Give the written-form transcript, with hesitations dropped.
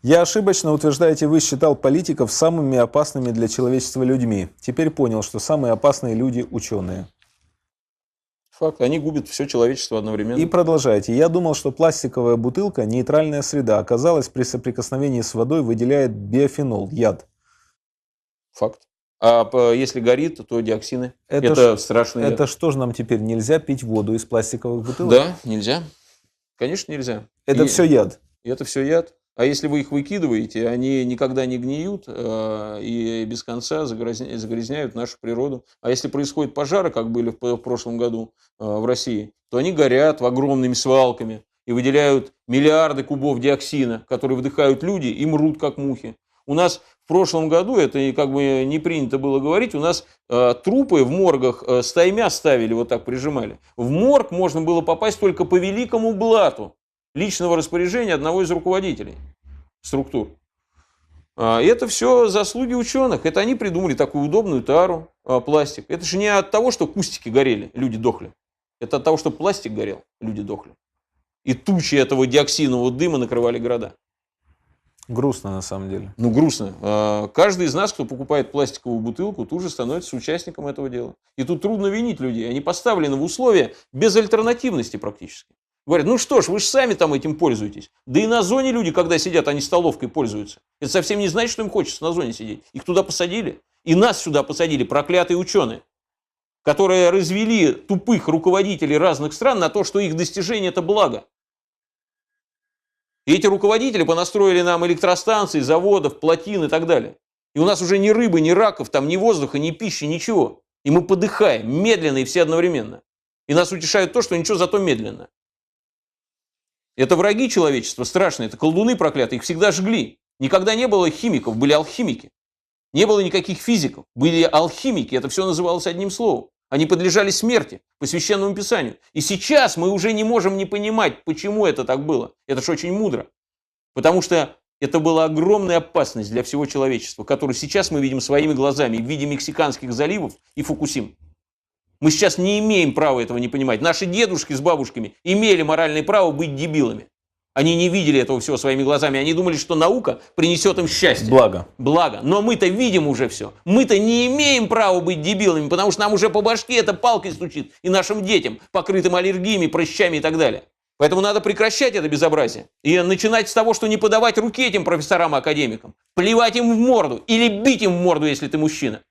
Я ошибочно, утверждаете, вы считал политиков самыми опасными для человечества людьми. Теперь понял, что самые опасные люди – ученые. Факт. Они губят все человечество одновременно. И продолжайте. Я думал, что пластиковая бутылка – нейтральная среда. Оказалось, при соприкосновении с водой выделяет биофенол, яд. Факт. А если горит, то диоксины. Это страшный яд. Это что же нам теперь нельзя пить воду из пластиковых бутылок? Да, нельзя. Конечно, нельзя. Это все яд. Это все яд. А если вы их выкидываете, они никогда не гниют и без конца загрязняют нашу природу. А если происходят пожары, как были в прошлом году в России, то они горят огромными свалками и выделяют миллиарды кубов диоксина, которые вдыхают люди и мрут как мухи. У нас в прошлом году, это как бы не принято было говорить, у нас трупы в моргах стаймя ставили, вот так прижимали. В морг можно было попасть только по великому блату личного распоряжения одного из руководителей структур. И это все заслуги ученых. Это они придумали такую удобную тару, пластик. Это же не от того, что кустики горели, люди дохли. Это от того, что пластик горел, люди дохли. И тучи этого диоксинового дыма накрывали города. Грустно на самом деле. Ну, грустно. Каждый из нас, кто покупает пластиковую бутылку, тут же становится участником этого дела. И тут трудно винить людей. Они поставлены в условия безальтернативности практически. Говорят, ну что ж, вы же сами там этим пользуетесь. Да и на зоне люди, когда сидят, они столовкой пользуются. Это совсем не значит, что им хочется на зоне сидеть. Их туда посадили. И нас сюда посадили проклятые ученые, которые развели тупых руководителей разных стран на то, что их достижение – это благо. И эти руководители понастроили нам электростанции, заводов, плотин и так далее. И у нас уже ни рыбы, ни раков, там, ни воздуха, ни пищи, ничего. И мы подыхаем медленно и все одновременно. И нас утешает то, что ничего, зато медленно. Это враги человечества страшные, это колдуны проклятые, их всегда жгли. Никогда не было химиков, были алхимики. Не было никаких физиков, были алхимики, это все называлось одним словом. Они подлежали смерти по священному писанию. И сейчас мы уже не можем не понимать, почему это так было. Это же очень мудро. Потому что это была огромная опасность для всего человечества, которую сейчас мы видим своими глазами в виде мексиканских заливов и Фукусим. Мы сейчас не имеем права этого не понимать. Наши дедушки с бабушками имели моральное право быть дебилами. Они не видели этого всего своими глазами. Они думали, что наука принесет им счастье. Благо. Благо. Но мы-то видим уже все. Мы-то не имеем права быть дебилами, потому что нам уже по башке эта палкой стучит. И нашим детям, покрытым аллергиями, прыщами и так далее. Поэтому надо прекращать это безобразие. И начинать с того, что не подавать руки этим профессорам и академикам. Плевать им в морду. Или бить им в морду, если ты мужчина.